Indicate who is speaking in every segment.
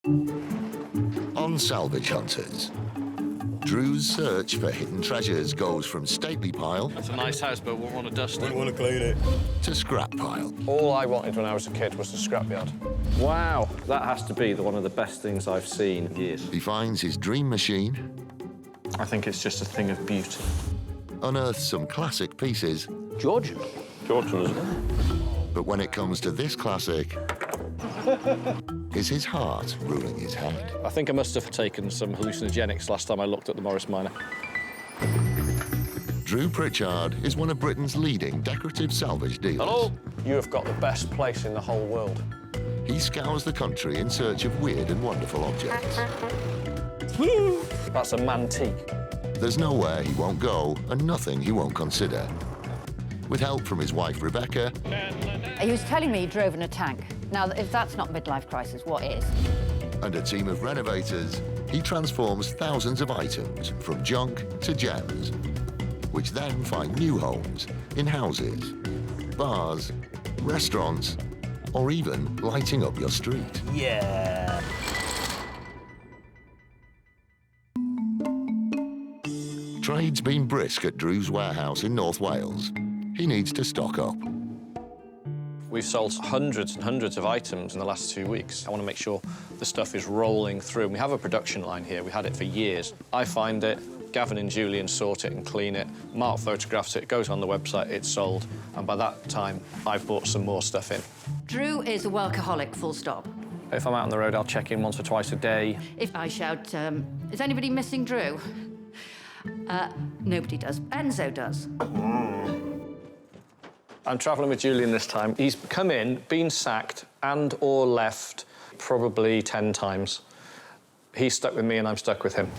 Speaker 1: On Salvage Hunters, Drew's search for hidden treasures goes from stately pile
Speaker 2: That's a nice house, but we want to dust it.
Speaker 3: We want to clean it.
Speaker 1: to scrap pile.
Speaker 4: All I wanted when I was a kid was the scrapyard.
Speaker 5: Wow, that has to be one of the best things I've seen in years.
Speaker 1: He finds his dream machine,
Speaker 4: I think it's just a thing of beauty.
Speaker 1: unearths some classic pieces,
Speaker 5: Georgian, isn't it?
Speaker 1: but when it comes to this classic, is his heart ruling his head?
Speaker 2: I think I must have taken some hallucinogenics last time I looked at the Morris Minor.
Speaker 1: Drew Pritchard is one of Britain's leading decorative salvage dealers.
Speaker 2: Hello?
Speaker 4: You have got the best place in the whole world.
Speaker 1: He scours the country in search of weird and wonderful objects.
Speaker 4: That's a mantique.
Speaker 1: There's nowhere he won't go and nothing he won't consider. With help from his wife, Rebecca,
Speaker 6: He was telling me he drove in a tank. Now, if that's not midlife crisis, what is?
Speaker 1: and a team of renovators, he transforms thousands of items from junk to gems, which then find new homes in houses, bars, restaurants, or even lighting up your street.
Speaker 3: Yeah.
Speaker 1: Trade's been brisk at Drew's warehouse in North Wales. He needs to stock up.
Speaker 2: We've sold hundreds and hundreds of items in the last 2 weeks. I want to make sure the stuff is rolling through. And we have a production line here. We had it for years. I find it, Gavin and Julian sort it and clean it. Mark photographs it, goes on the website, it's sold. And by that time, I've bought some more stuff in.
Speaker 6: Drew is a workaholic, full stop.
Speaker 2: If I'm out on the road, I'll check in once or twice a day.
Speaker 6: If I shout, is anybody missing Drew? Nobody does. Enzo does.
Speaker 2: I'm travelling with Julian this time. He's come in, been sacked and or left probably 10 times. He's stuck with me and I'm stuck with him.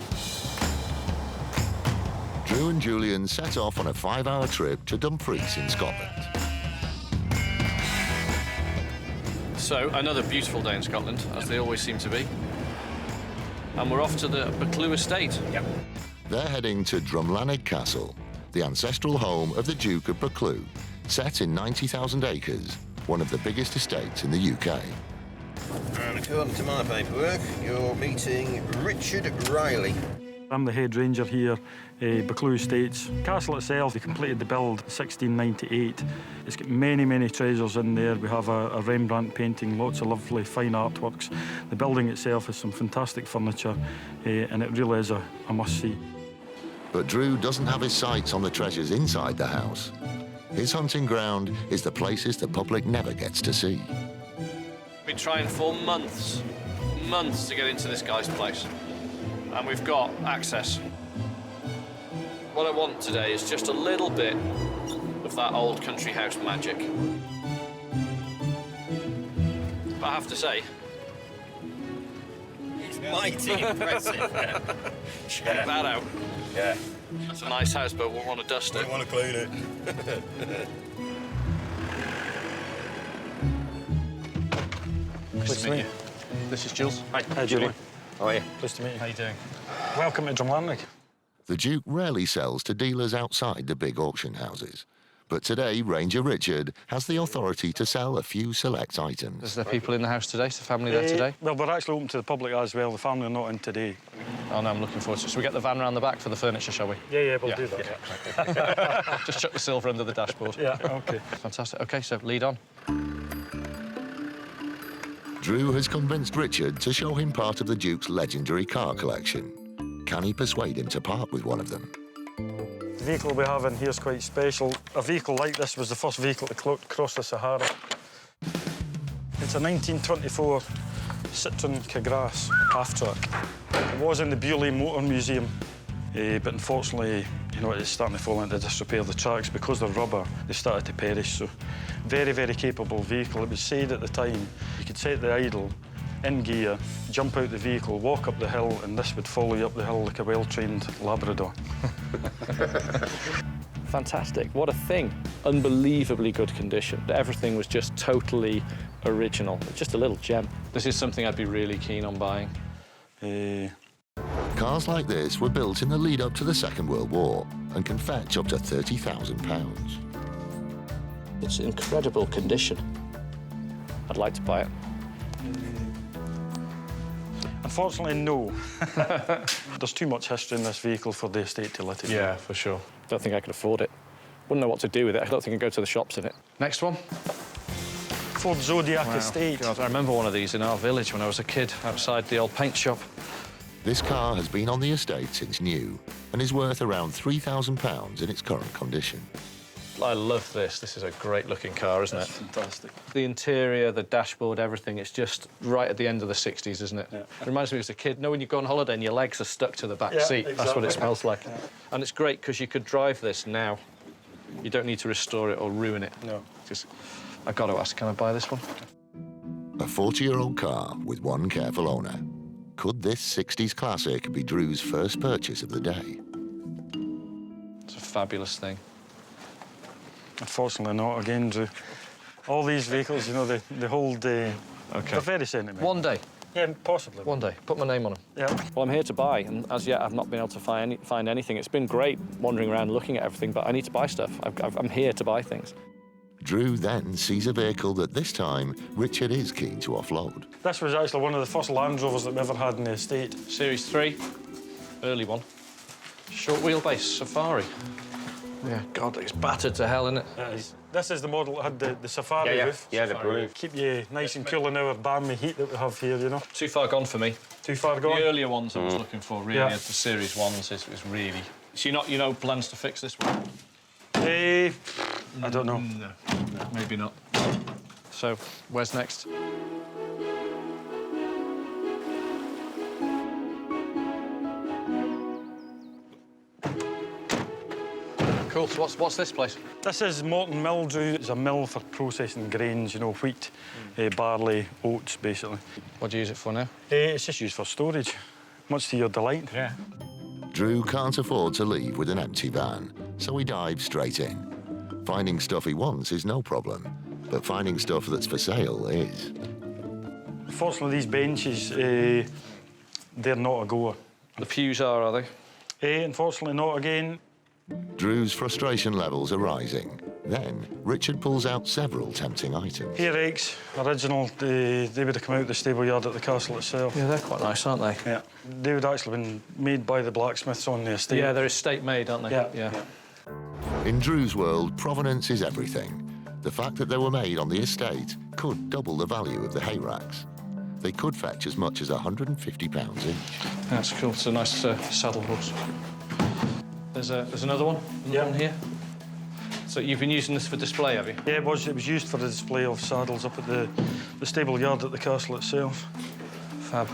Speaker 1: Drew and Julian set off on a 5-hour trip to Dumfries in Scotland.
Speaker 2: So, another beautiful day in Scotland, as they always seem to be. And we're off to the Buccleuch estate. Yep.
Speaker 1: They're heading to Drumlanrig Castle, the ancestral home of the Duke of Buccleuch, set in 90,000 acres, one of the biggest estates in the UK.
Speaker 3: And according to my paperwork, you're meeting Richard Riley.
Speaker 7: I'm the head ranger here, Buccleuch Estates. Castle itself, they completed the build in 1698. It's got many, many treasures in there. We have a Rembrandt painting, lots of lovely fine artworks. The building itself has some fantastic furniture, and it really is a must-see.
Speaker 1: But Drew doesn't have his sights on the treasures inside the house. His hunting ground is the places the public never gets to see.
Speaker 2: Been trying for months to get into this guy's place. And we've got access. What I want today is just a little bit of that old country house magic. But I have to say,
Speaker 3: It's mighty impressive.
Speaker 2: check that out.
Speaker 3: Yeah.
Speaker 2: It's a nice house, but we want to dust
Speaker 3: We
Speaker 2: it.
Speaker 3: want to clean it.
Speaker 2: Nice to meet you. This is Jules.
Speaker 7: Hi, Julian.
Speaker 2: How are you?
Speaker 7: Pleased to meet you.
Speaker 2: How you doing?
Speaker 7: Welcome to Drumlanrig.
Speaker 1: The Duke rarely sells to dealers outside the big auction houses. But today, Ranger Richard has the authority to sell a few select items.
Speaker 2: Is there people in the house today? Is the family there today?
Speaker 7: Well, we're actually open to the public as well. The family are not in today.
Speaker 2: Oh, no, I'm looking forward to it. Shall we get the van around the back for the furniture, shall we?
Speaker 7: Yeah, we'll do that.
Speaker 2: Just chuck the silver under the dashboard.
Speaker 7: Yeah, OK.
Speaker 2: Fantastic. OK, so lead on.
Speaker 1: Drew has convinced Richard to show him part of the Duke's legendary car collection. Can he persuade him to part with one of them?
Speaker 7: The vehicle we have in here is quite special. A vehicle like this was the first vehicle to cross the Sahara. It's a 1924 Citroën Kégresse half-track. It was in the Bewley Motor Museum, but unfortunately, you know, it's starting to fall into disrepair. The tracks, because they're rubber, they started to perish. So, very, very capable vehicle. It was said at the time you could set the idle in gear, jump out the vehicle, walk up the hill, and this would follow you up the hill like a well-trained Labrador.
Speaker 2: Fantastic. What a thing. Unbelievably good condition. Everything was just totally original. Just a little gem. This is something I'd be really keen on buying.
Speaker 1: Cars like this were built in the lead-up to the Second World War and can fetch up to £30,000.
Speaker 2: It's incredible condition. I'd like to buy it.
Speaker 7: Unfortunately, no. There's too much history in this vehicle for the estate to let it go.
Speaker 2: Yeah, for sure. Don't think I could afford it. Wouldn't know what to do with it. I don't think I'd go to the shops in it. Next one.
Speaker 7: Ford Zodiac Estate.
Speaker 2: God, I remember one of these in our village when I was a kid, outside the old paint shop.
Speaker 1: This car has been on the estate since new and is worth around £3,000 in its current condition.
Speaker 2: I love this. This is a great-looking car, isn't it?
Speaker 7: That's fantastic.
Speaker 2: The interior, the dashboard, everything, it's just right at the end of the 60s, isn't it?
Speaker 7: Yeah.
Speaker 2: It reminds me as a kid, you know when you go on holiday and your legs are stuck to the back
Speaker 7: Yeah,
Speaker 2: seat? That's what it
Speaker 7: exactly.
Speaker 2: smells like.
Speaker 7: Yeah.
Speaker 2: And it's great because you could drive this now. You don't need to restore it or ruin it.
Speaker 7: No.
Speaker 2: Just, I've got to ask, can I buy this one?
Speaker 1: A 40-year-old car with one careful owner. Could this 60s classic be Drew's first purchase of the day?
Speaker 2: It's a fabulous thing.
Speaker 7: Unfortunately not, again, Drew. All these vehicles, you know, they hold... They're very sentimental.
Speaker 2: One day.
Speaker 7: Yeah, possibly.
Speaker 2: One day. Put my name on them.
Speaker 7: Yeah.
Speaker 2: Well, I'm here to buy, and as yet I've not been able to find anything. It's been great wandering around looking at everything, but I need to buy stuff. I'm here to buy things.
Speaker 1: Drew then sees a vehicle that this time Richard is keen to offload.
Speaker 7: This was actually one of the first Land Rovers that we ever had in the estate.
Speaker 2: Series 3, early one. Short wheelbase Safari. Yeah, God, it's battered to hell, isn't it?
Speaker 7: This is the model that had the Safari roof.
Speaker 3: Yeah, they're brilliant.
Speaker 7: Keep you nice and cool in our balmy heat that we have here, you know.
Speaker 2: Too far gone for me.
Speaker 7: Too far gone?
Speaker 2: The earlier ones I was looking for, really,
Speaker 7: Yeah.
Speaker 2: the Series 1s is really... So you know plans to fix this one?
Speaker 7: I don't know.
Speaker 2: No, maybe not. So, where's next? Cool, so what's this place?
Speaker 7: This is Morton Mill, Drew. It's a mill for processing grains, you know, wheat, barley, oats, basically.
Speaker 2: What do you use it for now?
Speaker 7: It's just used for storage, much to your delight.
Speaker 2: Yeah.
Speaker 1: Drew can't afford to leave with an empty van, so he dives straight in. Finding stuff he wants is no problem, but finding stuff that's for sale is.
Speaker 7: Unfortunately, these benches, they're not a goer.
Speaker 2: The pews are they?
Speaker 7: Unfortunately not again.
Speaker 1: Drew's frustration levels are rising. Then, Richard pulls out several tempting items.
Speaker 7: PRX, original, they would have come out the stable yard at the castle itself.
Speaker 2: Yeah, they're quite nice, aren't they?
Speaker 7: Yeah. They would actually been made by the blacksmiths on the estate.
Speaker 2: Yeah, they're estate made, aren't they?
Speaker 7: Yeah.
Speaker 1: In Drew's world, provenance is everything. The fact that they were made on the estate could double the value of the hay racks. They could fetch as much as £150 each.
Speaker 2: That's cool. It's a nice saddle horse. There's another one.
Speaker 7: Yeah.
Speaker 2: One here. So you've been using this for display, have you?
Speaker 7: Yeah, it was used for the display of saddles up at the stable yard at the castle itself.
Speaker 2: Fab.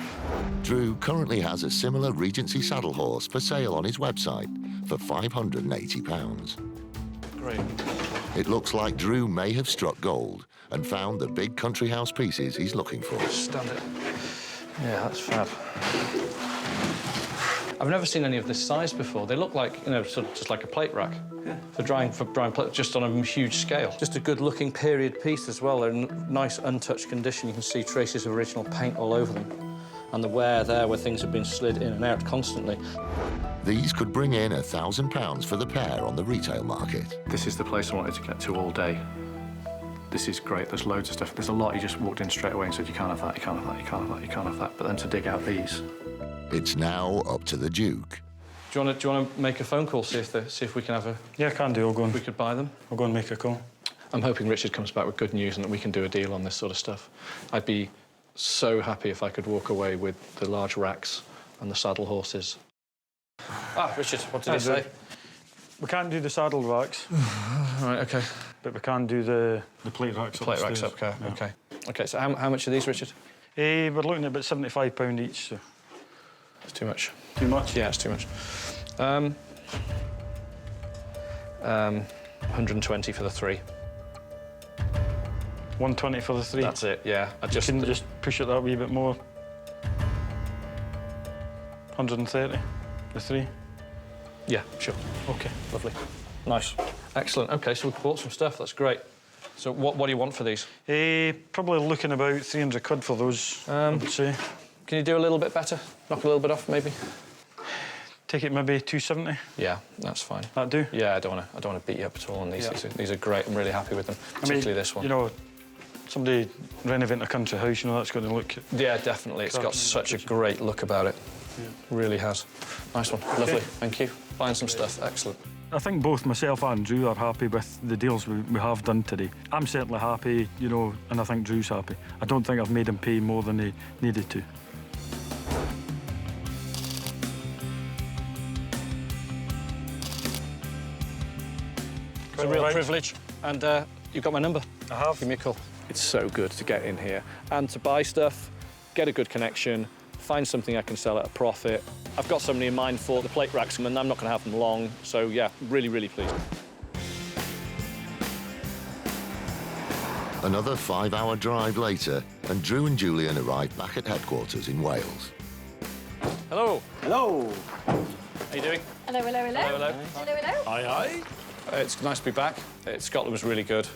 Speaker 1: Drew currently has a similar Regency saddle horse for sale on his website for £580.
Speaker 2: Great.
Speaker 1: It looks like Drew may have struck gold and found the big country house pieces he's looking for.
Speaker 2: Stand it. Yeah, that's fab. I've never seen any of this size before. They look like, you know, sort of just like a plate rack. Yeah. For drying plate, just on a huge scale. Just a good-looking period piece as well. They're in nice, untouched condition. You can see traces of original paint all over them. And the wear there where things have been slid in and out constantly.
Speaker 1: These could bring in £1,000 for the pair on the retail market.
Speaker 2: This is the place I wanted to get to all day. This is great. There's loads of stuff. There's a lot you just walked in straight away and said, you can't have that, you can't have that, you can't have that, you can't have that. But then to dig out these.
Speaker 1: It's now up to the Duke.
Speaker 2: Do you want to make a phone call, see if we can have a...
Speaker 7: Yeah, I can do. I'll go and...
Speaker 2: We could buy them?
Speaker 7: I'll go and make a call.
Speaker 2: I'm hoping Richard comes back with good news and that we can do a deal on this sort of stuff. I'd be so happy if I could walk away with the large racks and the saddle horses. Richard, what did he say?
Speaker 7: We can't do the saddle racks.
Speaker 2: Right, OK.
Speaker 7: But we can do the plate racks.
Speaker 2: Plate racks up, OK.
Speaker 7: Yeah.
Speaker 2: OK. OK, so how much are these, Richard?
Speaker 7: We're looking at about £75 each, so...
Speaker 2: It's too much.
Speaker 7: Too much?
Speaker 2: Yeah, it's too much. 120 for the 3.
Speaker 7: 120 for the 3?
Speaker 2: That's it, yeah.
Speaker 7: You can just push it that wee bit more. 130, the 3?
Speaker 2: Yeah, sure.
Speaker 7: OK.
Speaker 2: Lovely. Nice. Excellent. OK, so we've bought some stuff. That's great. So what do you want for these?
Speaker 7: Probably looking about 300 quid for those, I would say.
Speaker 2: Can you do a little bit better? Knock a little bit off, maybe?
Speaker 7: Take it maybe 270.
Speaker 2: Yeah, that's fine.
Speaker 7: That do?
Speaker 2: Yeah, I don't want to beat you up at all on these.
Speaker 7: Yeah.
Speaker 2: These are great. I'm really happy with them, particularly this one.
Speaker 7: You know, Somebody renovating a country house, you know, that's going to look...
Speaker 2: Yeah, definitely. It's got such a great look about it. Yeah. Really has. Nice one. Lovely. Thank you. Buying some stuff. Excellent.
Speaker 7: I think both myself and Drew are happy with the deals we have done today. I'm certainly happy, you know, and I think Drew's happy. I don't think I've made him pay more than he needed to.
Speaker 2: It's a real privilege, and you've got my number.
Speaker 7: I have.
Speaker 2: Give me a call. It's so good to get in here and to buy stuff, get a good connection, find something I can sell at a profit. I've got somebody in mind for the plate racks, and I'm not going to have them long, so yeah, really, really pleased.
Speaker 1: Another 5-hour drive later, and Drew and Julian arrive back at headquarters in Wales.
Speaker 2: Hello.
Speaker 8: Hello.
Speaker 2: How you doing?
Speaker 9: Hello, hello, hello.
Speaker 2: Hello, hello.
Speaker 9: Hello, hello.
Speaker 2: Aye, aye. It's nice to be back. Scotland was really good.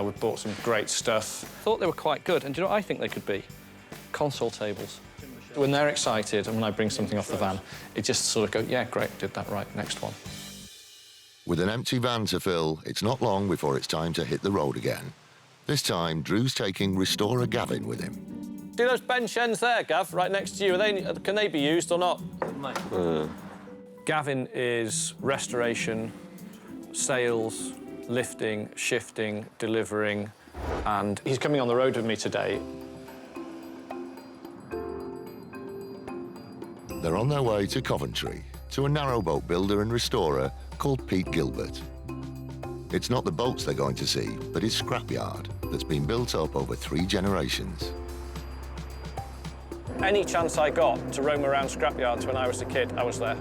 Speaker 2: We bought some great stuff. Thought they were quite good, and do you know what I think they could be? Console tables. When they're excited and when I bring something off the van, it just sort of go, yeah, great, did that right, next one.
Speaker 1: With an empty van to fill, it's not long before it's time to hit the road again. This time, Drew's taking restorer Gavin with him.
Speaker 2: See those bench ends there, Gav, right next to you? Can they be used or not? Gavin is restoration, sales, lifting, shifting, delivering, and he's coming on the road with me today.
Speaker 1: They're on their way to Coventry, to a narrowboat builder and restorer called Pete Gilbert. It's not the boats they're going to see, but his scrapyard that's been built up over 3 generations.
Speaker 2: Any chance I got to roam around scrapyards when I was a kid, I was there.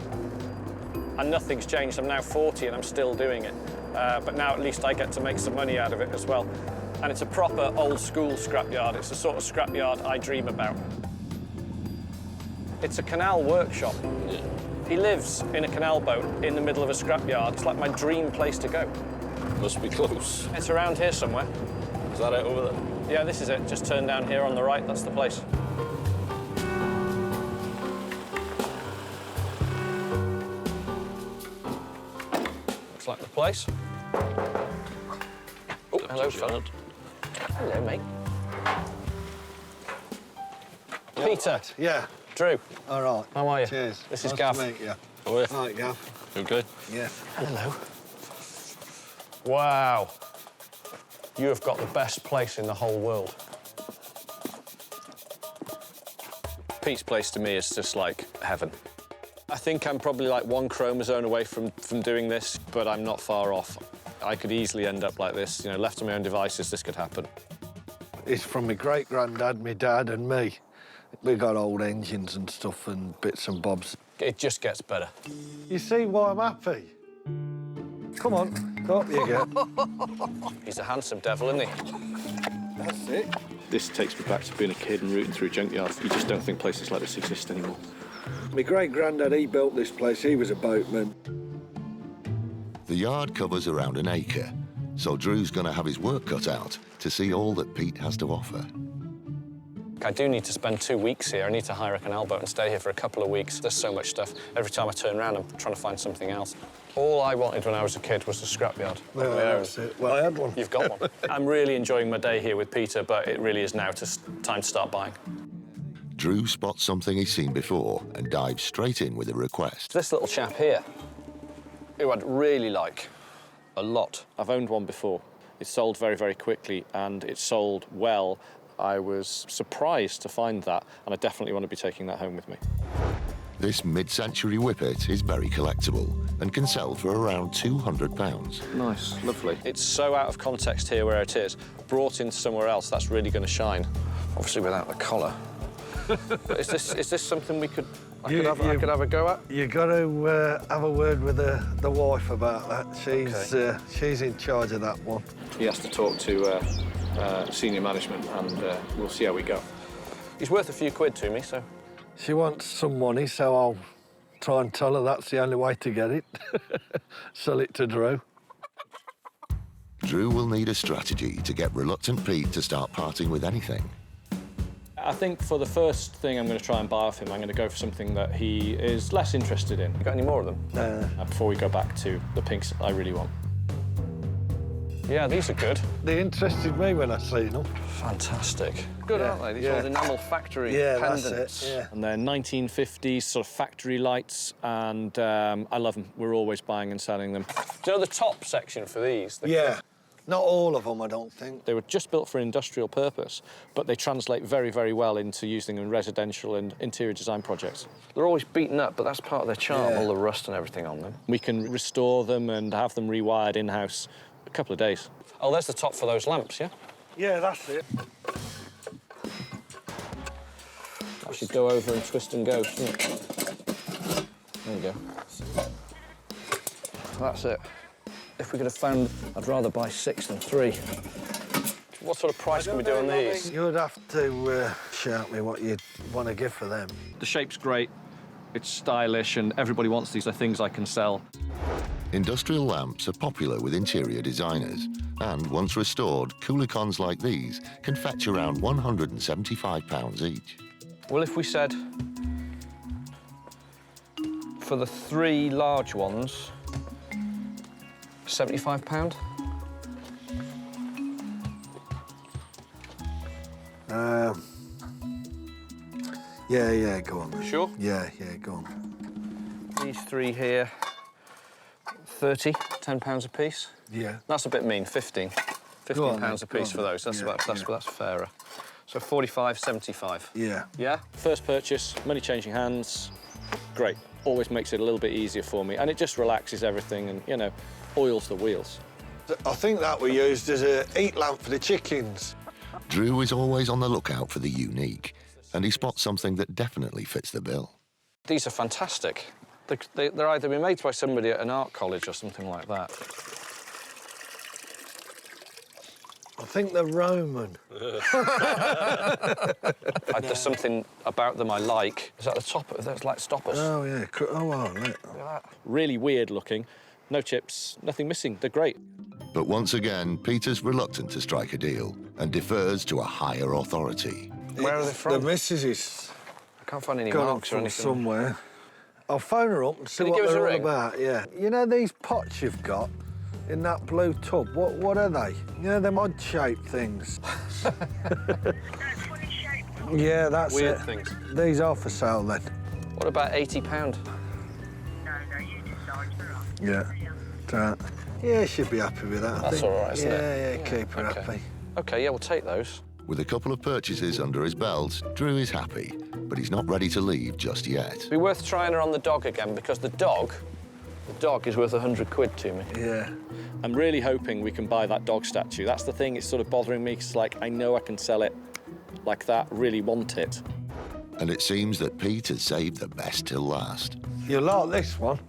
Speaker 2: And nothing's changed. I'm now 40 and I'm still doing it. But now at least I get to make some money out of it as well. And it's a proper old-school scrapyard. It's the sort of scrapyard I dream about. It's a canal workshop. He lives in a canal boat in the middle of a scrapyard. It's like my dream place to go.
Speaker 4: Must be close.
Speaker 2: It's around here somewhere.
Speaker 4: Is that it over there?
Speaker 2: Yeah, this is it. Just turn down here on the right. That's the place. Looks like the place. Oh, hello, fella. Hello, mate. Peter.
Speaker 8: Yeah.
Speaker 2: Drew.
Speaker 8: All right.
Speaker 2: How are you?
Speaker 8: Cheers.
Speaker 2: This is
Speaker 8: nice
Speaker 2: Gav.
Speaker 8: to meet you.
Speaker 2: How are you?
Speaker 8: All right, Gav.
Speaker 2: You good?
Speaker 8: Yeah.
Speaker 2: Hello. Wow. You have got the best place in the whole world. Pete's place to me is just like heaven. I think I'm probably like 1 chromosome away from doing this, but I'm not far off. I could easily end up like this. You know, left to my own devices, this could happen.
Speaker 8: It's from my great-granddad, my dad and me. We got old engines and stuff and bits and bobs.
Speaker 2: It just gets better.
Speaker 8: You see why I'm happy? Come on, go up you go.
Speaker 2: He's a handsome devil, isn't he?
Speaker 8: That's it.
Speaker 5: This takes me back to being a kid and rooting through junkyards. You just don't think places like this exist anymore.
Speaker 8: My great-granddad, he built this place. He was a boatman.
Speaker 1: The yard covers around an acre, so Drew's going to have his work cut out to see all that Pete has to offer.
Speaker 2: I do need to spend 2 weeks here. I need to hire a canal boat and stay here for a couple of weeks. There's so much stuff. Every time I turn around, I'm trying to find something else. All I wanted when I was a kid was a scrapyard.
Speaker 8: Well, that's it. Well, I had one.
Speaker 2: You've got one. I'm really enjoying my day here with Peter, but it really is now time to start buying.
Speaker 1: Drew spots something he's seen before and dives straight in with a request.
Speaker 2: This little chap here, who I'd really like a lot. I've owned one before. It sold very, very quickly, and it sold well. I was surprised to find that, and I definitely want to be taking that home with me.
Speaker 1: This mid-century whippet is very collectible and can sell for around £200.
Speaker 2: Nice, lovely. It's so out of context here where it is. Brought in somewhere else, that's really going to shine. Obviously without the collar. But is this something I could have a go at?
Speaker 8: You got to have a word with the wife about that. She's in charge of that one.
Speaker 5: He has to talk to senior management, and we'll see how we go.
Speaker 2: He's worth a few quid to me, so...
Speaker 8: She wants some money, so I'll try and tell her that's the only way to get it. Sell it to Drew.
Speaker 1: Drew will need a strategy to get reluctant Pete to start parting with anything.
Speaker 2: I think for the first thing I'm going to try and buy off him, I'm going to go for something that he is less interested in. You got any more of them? Before we go back to the pinks I really want. Yeah, these are good.
Speaker 8: They interested me when I seen them.
Speaker 2: Fantastic. Good, aren't they? These
Speaker 8: yeah.
Speaker 2: old enamel factory
Speaker 8: That's
Speaker 2: pendants.
Speaker 8: it, yeah.
Speaker 2: And they're 1950s sort of factory lights, and I love them. We're always buying and selling them. Do you know the top section for these?
Speaker 8: Yeah. Not all of them, I don't think.
Speaker 2: They were just built for industrial purpose, but they translate very, very well into using them in residential and interior design projects. They're always beaten up, but that's part of their charm, all the rust and everything on them. We can restore them and have them rewired in-house in a couple of days. Oh, there's the top for those lamps, yeah?
Speaker 8: Yeah, that's it.
Speaker 2: I should go over and twist and go, shouldn't it? There you go. That's it. If we could have found, I'd rather buy 6 than 3. What sort of price can we do on these?
Speaker 8: You'd have to shout me what you'd want to give for them.
Speaker 2: The shape's great, it's stylish, and everybody wants these. They're things I can sell.
Speaker 1: Industrial lamps are popular with interior designers, and once restored, Coolicons like these can fetch around £175 each.
Speaker 2: Well, if we said for the 3 large ones, £75?
Speaker 8: Yeah, go on then.
Speaker 2: Sure?
Speaker 8: Yeah, go on.
Speaker 2: These 3 here, 30, £10 a piece.
Speaker 8: Yeah.
Speaker 2: That's a bit mean, 15. £15 a piece for those. That's fairer. So 45, 75.
Speaker 8: Yeah.
Speaker 2: Yeah? First purchase, money changing hands, great. Always makes it a little bit easier for me, and it just relaxes everything and, you know, oils the wheels.
Speaker 8: I think that we used as a heat lamp for the chickens.
Speaker 1: Drew is always on the lookout for the unique, and he spots something that definitely fits the bill.
Speaker 2: These are fantastic. They're either been made by somebody at an art college or something like that.
Speaker 8: I think they're Roman.
Speaker 2: There's something about them I like. Is that the top? There's like stoppers.
Speaker 8: Oh, yeah. Oh, wow, look.
Speaker 2: Look at that. Really weird looking. No chips, nothing missing. They're great.
Speaker 1: But once again, Peter's reluctant to strike a deal and defers to a higher authority.
Speaker 2: Where are they from?
Speaker 8: The missus is
Speaker 2: I can't find any
Speaker 8: got
Speaker 2: marks
Speaker 8: them
Speaker 2: or
Speaker 8: from
Speaker 2: anything.
Speaker 8: somewhere. I'll phone her up and see
Speaker 2: Can you
Speaker 8: what
Speaker 2: give us a
Speaker 8: they're all
Speaker 2: ring?
Speaker 8: about, yeah. You know these pots you've got in that blue tub? What are they? You know, them odd-shaped things. Yeah, that's
Speaker 2: Weird
Speaker 8: it.
Speaker 2: things.
Speaker 8: These are for sale, then.
Speaker 2: What about £80?
Speaker 8: Yeah. Right. Yeah, she'll be happy with that, I
Speaker 2: That's
Speaker 8: think.
Speaker 2: all right, isn't it?
Speaker 8: Yeah, keep her
Speaker 2: okay.
Speaker 8: happy.
Speaker 2: OK, yeah, we'll take those.
Speaker 1: With a couple of purchases under his belt, Drew is happy, but he's not ready to leave just yet.
Speaker 2: It'd be worth trying her on the dog again, because the dog is worth £100 to me.
Speaker 8: Yeah.
Speaker 2: I'm really hoping we can buy that dog statue. That's the thing, it's sort of bothering me, because, like, I know I can sell it like that, really want it.
Speaker 1: And it seems that Pete has saved the best till last.
Speaker 8: You like this one?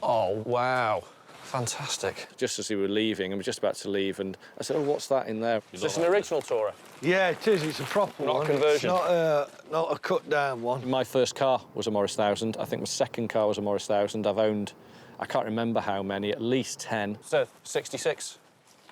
Speaker 2: Oh, wow. Fantastic. Just as we were leaving, and we're just about to leave, and I said, oh, what's that in there? Is this an original Tourer?
Speaker 8: Yeah, it is. It's a proper
Speaker 2: Not a
Speaker 8: one.
Speaker 2: conversion.
Speaker 8: It's not a cut-down one.
Speaker 2: My first car was a Morris 1000. I think my second car was a Morris 1000. I've owned, I can't remember how many, at least 10. So, 66?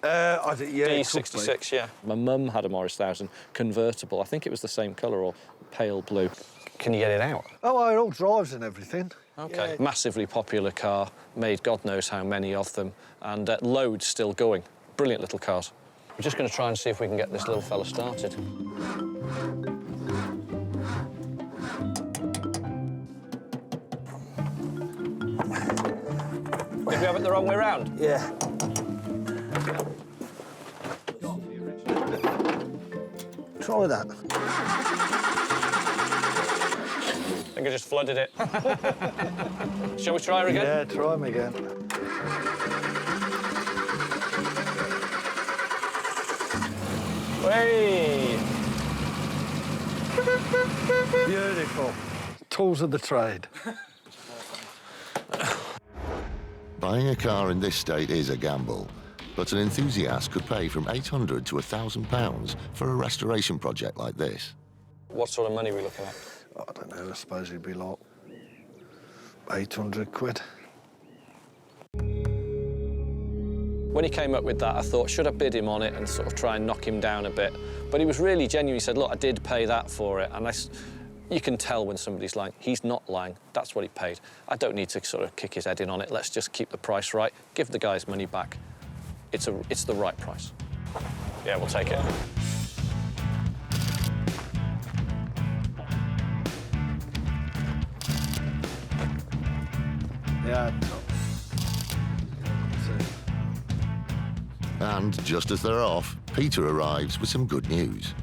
Speaker 8: I think, yeah, it could be.
Speaker 2: D66, yeah. My mum had a Morris 1000 convertible. I think it was the same colour, or pale blue. Can you get it out?
Speaker 8: Oh, it all drives and everything.
Speaker 2: OK.
Speaker 8: Yeah.
Speaker 2: Massively popular car, made God knows how many of them, and loads still going. Brilliant little cars. We're just going to try and see if we can get this little fella started. Did we have it the wrong way round?
Speaker 8: Yeah. Try that.
Speaker 2: I think I just flooded it. Shall we try her again?
Speaker 8: Yeah, try them again.
Speaker 2: Hey!
Speaker 8: Beautiful. Tools of the trade.
Speaker 1: Buying a car in this state is a gamble, but an enthusiast could pay from £800 to £1,000 for a restoration project like this.
Speaker 2: What sort of money are we looking at?
Speaker 8: I don't know, I suppose it'd be like 800 quid.
Speaker 2: When he came up with that, I thought, should I bid him on it and sort of try and knock him down a bit? But he was really genuine. He said, look, I did pay that for it. And you can tell when somebody's lying. He's not lying. That's what he paid. I don't need to sort of kick his head in on it. Let's just keep the price right, give the guys money back. it's the right price. Yeah, we'll take it.
Speaker 8: Yeah.
Speaker 1: And just as they're off, Peter arrives with some good news.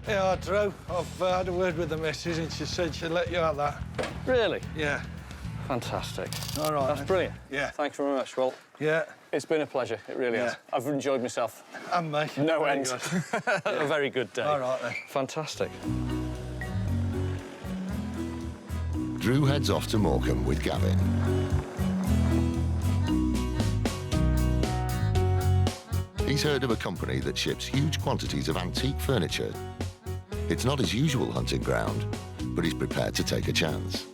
Speaker 8: Yeah, Drew, I've had a word with the missus and she said she'd let you have that.
Speaker 2: Really?
Speaker 8: Yeah.
Speaker 2: Fantastic.
Speaker 8: All right.
Speaker 2: That's
Speaker 8: then.
Speaker 2: brilliant.
Speaker 8: Yeah.
Speaker 2: Thank you very much. Well,
Speaker 8: Yeah.
Speaker 2: it's been a pleasure. It really has. I've enjoyed myself.
Speaker 8: And me.
Speaker 2: No
Speaker 8: Very
Speaker 2: end.
Speaker 8: good.
Speaker 2: A very good day.
Speaker 8: All right then.
Speaker 2: Fantastic.
Speaker 1: Drew heads off to Morecambe with Gavin. He's heard of a company that ships huge quantities of antique furniture. It's not his usual hunting ground, but he's prepared to take a chance.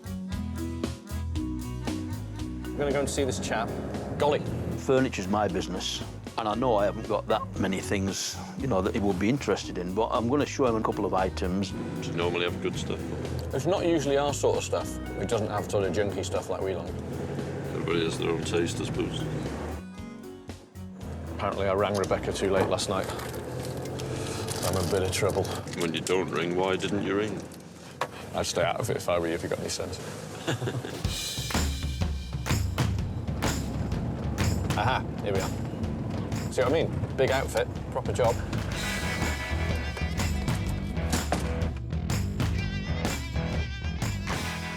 Speaker 2: I'm going to go and see this chap. Golly.
Speaker 9: Furniture's my business, and I know I haven't got that many things, you know, that he would be interested in, but I'm going to show him a couple of items.
Speaker 4: Do you normally have good stuff?
Speaker 2: It's not usually our sort of stuff. It doesn't have sort of junky stuff like we like.
Speaker 4: Everybody has their own taste, I suppose.
Speaker 2: Apparently I rang Rebecca too late last night. I'm in a bit of trouble.
Speaker 4: When you don't ring, why didn't you ring?
Speaker 2: I'd stay out of it if I were you, if you got any sense. Aha, here we are. See what I mean? Big outfit, proper job.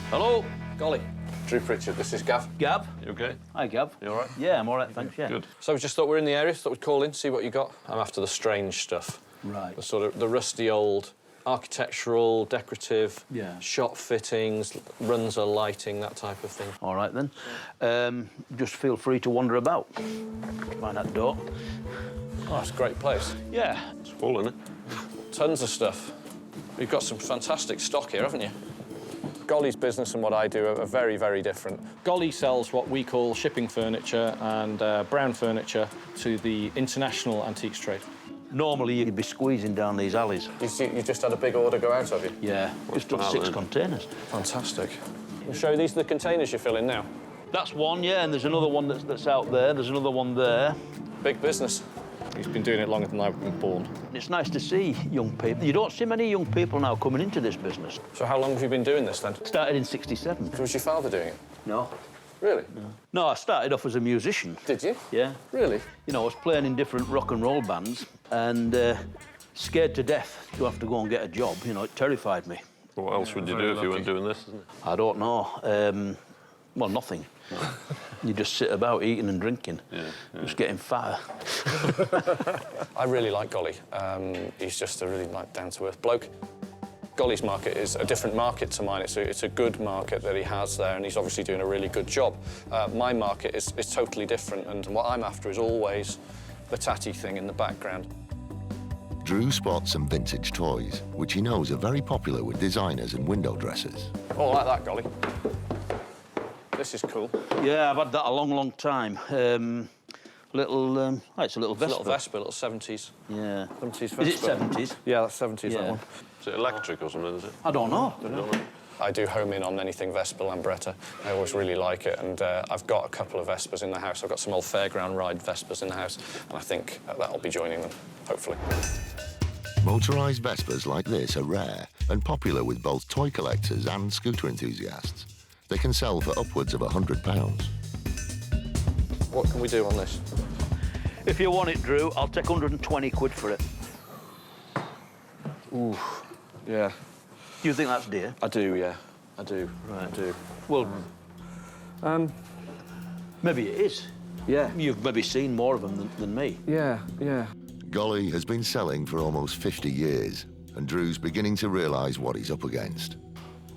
Speaker 9: Hello?
Speaker 2: Golly. Drew Pritchard, this is Gav.
Speaker 9: Gav?
Speaker 4: You okay?
Speaker 9: Hi, Gav.
Speaker 4: You all right?
Speaker 9: Yeah, I'm all right, thanks, yeah.
Speaker 4: Good.
Speaker 2: So we just thought we're in the area, thought we'd call in, see what you got. I'm after the strange stuff.
Speaker 9: Right.
Speaker 2: The sort of the rusty old architectural, decorative,
Speaker 9: Yeah.
Speaker 2: shop fittings, runs of lighting, that type of thing.
Speaker 9: All right, then. Just feel free to wander about. Find that door.
Speaker 2: Oh, it's a great place.
Speaker 9: Yeah.
Speaker 4: It's full, isn't it?
Speaker 2: Tons of stuff. You've got some fantastic stock here, haven't you? Golly's business and what I do are very, very different. Golly sells what we call shipping furniture and brown furniture to the international antiques trade.
Speaker 9: Normally, you'd be squeezing down these alleys.
Speaker 2: You just had a big order go out, have you?
Speaker 9: Yeah, just up
Speaker 4: about
Speaker 9: 6
Speaker 4: then?
Speaker 9: containers.
Speaker 2: Fantastic. I'll show you, these are the containers you're filling now.
Speaker 9: That's one, yeah, and there's another one that's out there. There's another one there.
Speaker 2: Big business. He's been doing it longer than I've been born.
Speaker 9: It's nice to see young people. You don't see many young people now coming into this business.
Speaker 2: So how long have you been doing this, then?
Speaker 9: Started in '67.
Speaker 2: Was your father doing it?
Speaker 9: No.
Speaker 2: Really?
Speaker 9: No, I started off as a musician.
Speaker 2: Did you?
Speaker 9: Yeah.
Speaker 2: Really?
Speaker 9: You know, I was playing in different rock and roll bands and scared to death to have to go and get a job. You know, it terrified me.
Speaker 4: What else would you do if you weren't doing this, isn't it?
Speaker 9: I don't know. Well, nothing. You just sit about eating and drinking, just getting fatter.
Speaker 2: I really like Golly. He's just a really down-to-earth bloke. Golly's market is a different market to mine. It's a good market that he has there, and he's obviously doing a really good job. My market is totally different, and what I'm after is always the tatty thing in the background.
Speaker 1: Drew spots some vintage toys, which he knows are very popular with designers and window dressers.
Speaker 2: Oh, I like that, Golly. This is cool.
Speaker 9: Yeah, I've had that a long, long time. It's a little Vespa.
Speaker 2: Little Vespa, little 70s.
Speaker 9: Yeah.
Speaker 2: 70s Vespa.
Speaker 9: Is it 70s?
Speaker 2: Yeah, that's 70s, that
Speaker 9: Yeah.
Speaker 2: one.
Speaker 4: Is it electric or something, is it?
Speaker 9: I don't know.
Speaker 2: I do home in on anything Vespa Lambretta. I always really like it, and I've got a couple of Vespas in the house. I've got some old fairground ride Vespas in the house, and I think that'll be joining them, hopefully.
Speaker 1: Motorised Vespas like this are rare and popular with both toy collectors and scooter enthusiasts. They can sell for upwards of £100.
Speaker 2: What can we do on this?
Speaker 9: If you want it, Drew, I'll take 120 quid for it.
Speaker 2: Ooh, yeah.
Speaker 9: Do you think that's dear?
Speaker 2: I do, yeah. I do.
Speaker 9: Right.
Speaker 2: I do.
Speaker 9: Well, maybe it is.
Speaker 2: Yeah.
Speaker 9: You've maybe seen more of them than me.
Speaker 2: Yeah, yeah.
Speaker 1: Golly has been selling for almost 50 years, and Drew's beginning to realise what he's up against.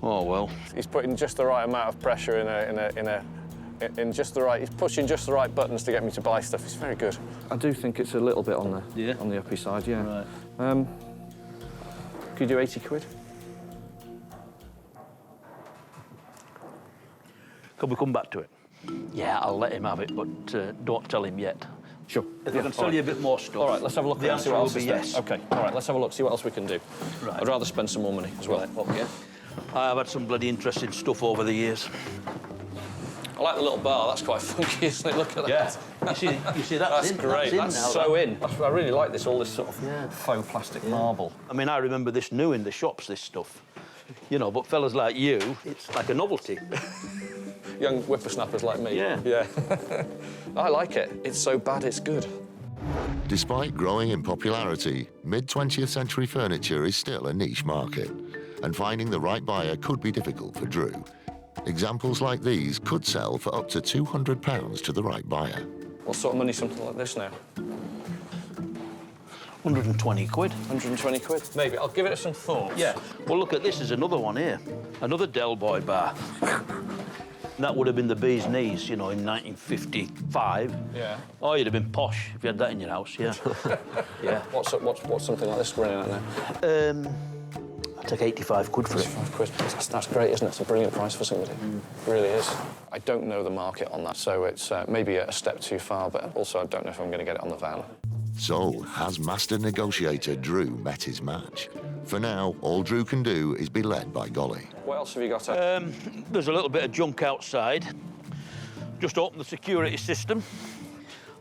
Speaker 9: Oh, well.
Speaker 2: He's putting just the right amount of pressure in just the right. He's pushing just the right buttons to get me to buy stuff. It's very good. I do think it's a little bit on the uppy side, yeah.
Speaker 9: Right.
Speaker 2: Could you do 80 quid?
Speaker 9: Can we come back to it? Yeah, I'll let him have it, but don't tell him yet.
Speaker 2: Sure.
Speaker 9: If I can sell you a bit more stuff.
Speaker 2: All right, let's have a look.
Speaker 9: The
Speaker 2: and see
Speaker 9: answer
Speaker 2: what
Speaker 9: will
Speaker 2: else
Speaker 9: be
Speaker 2: is there.
Speaker 9: yes.
Speaker 2: OK, all right, let's have a look, see what else we can do.
Speaker 9: Right.
Speaker 2: I'd rather spend some more money as well.
Speaker 9: Right, OK. I've had some bloody interesting stuff over the years.
Speaker 2: I like the little bar. That's quite funky, isn't it? Look at that.
Speaker 9: Yeah. You see
Speaker 2: That's
Speaker 9: in,
Speaker 2: great. That's
Speaker 9: now,
Speaker 2: so
Speaker 9: that.
Speaker 2: in. I really like this, all this sort of faux plastic marble.
Speaker 9: I mean, I remember this new in the shops, this stuff. You know, but fellas like you, it's like a novelty.
Speaker 2: Young whippersnappers like me.
Speaker 9: Yeah.
Speaker 2: Yeah. I like it. It's so bad, it's good.
Speaker 1: Despite growing in popularity, mid-20th century furniture is still a niche market, and finding the right buyer could be difficult for Drew. Examples like these could sell for up to £200 to the right buyer.
Speaker 2: What sort of money something like this now?
Speaker 9: 120 quid.
Speaker 2: 120 quid? Maybe. I'll give it some thought.
Speaker 9: Yeah. Well, look at this. There's another one here. Another Del Boy bar. That would have been the bee's knees, you know, in 1955.
Speaker 2: Yeah.
Speaker 9: Oh, you'd have been posh if you had that in your house, yeah. Yeah.
Speaker 2: What's something like this running at now?
Speaker 9: I'll take 85 quid for it.
Speaker 2: 85 quid. That's great, isn't it? It's a brilliant price for somebody. It really is. I don't know the market on that, so it's maybe a step too far, but also I don't know if I'm going to get it on the van.
Speaker 1: So, has master negotiator Drew met his match? For now, all Drew can do is be led by Golly.
Speaker 2: What else have you got?
Speaker 9: There's a little bit of junk outside. Just opened the security system.